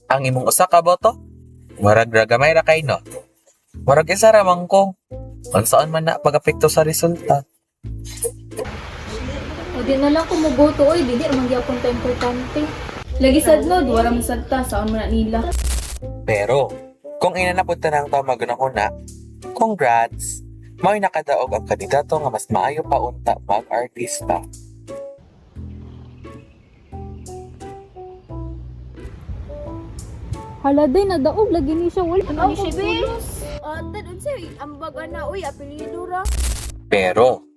Ang imong usa ka boto? Murag ragamay ra kay no. Murag isa ra man ko. Unsaon man na pag-apekto sa resulta. O di na lang kumuboto oy, dili man gyapon ta importante. Lagi sadlod, wala mo sadta saan man na nila. Pero, kung inanapunta na ang tama gunang-una, congrats! Mao'y nakadaog ang kandidato nga mas maayo pa unta mag-artista. Hala day nadaog lagi ni siya wala Ano ni ko, siya be? tulos. Tad unsay ambag ana uy apelyido ra. Pero,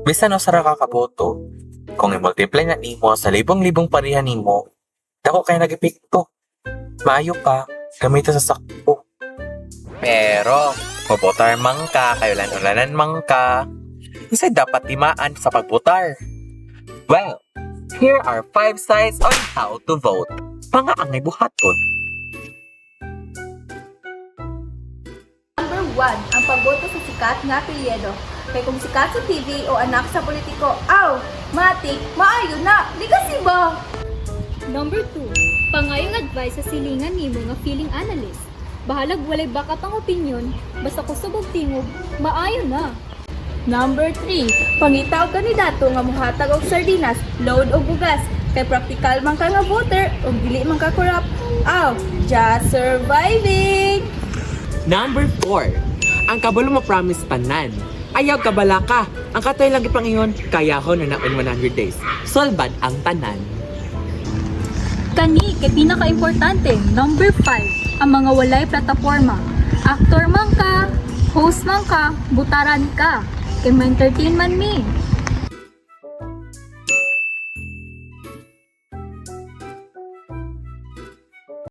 bisan no sa kakaboto, kung i-multiply na nimo sa libong-libong parihan nimo, dako kay nag-epekto. Maayo pa, gamito sa sakpo. Pero, mabotar man ka, kayo lan-ulanan man ka, kasi dapat timaan sa pagbotar. Well, here are 5 sides on how to vote. Pangaangay buhaton. Number 1, ang pagboto sa sikat nga apelyido. Kay kung sikat sa TV o anak sa politiko, aw, matik, maayo na, di kasi ba? Number 2, pangayong advice sa silingan nimo nga feeling analyst. Bahalag walay bakat ang opinyon, basta kusog og tingog, maayo na. Number 3, pangita og kandidato nga mohatag og sardinas, load og bugas, kay practical man ka nga voter ug dili man ka corrupt. Aw, just surviving! Number 4. Ang kabalo mo promise tanan. Ayaw kabala ka. Ang katoy lagi pang iyon, kaya ko na naon 100 days. Solbad ang tanan. Kani kay pinaka-importante, number 5, ang mga walay plataporma. Actor man ka, host man ka, butaran ka, kay ma-entertain man mi.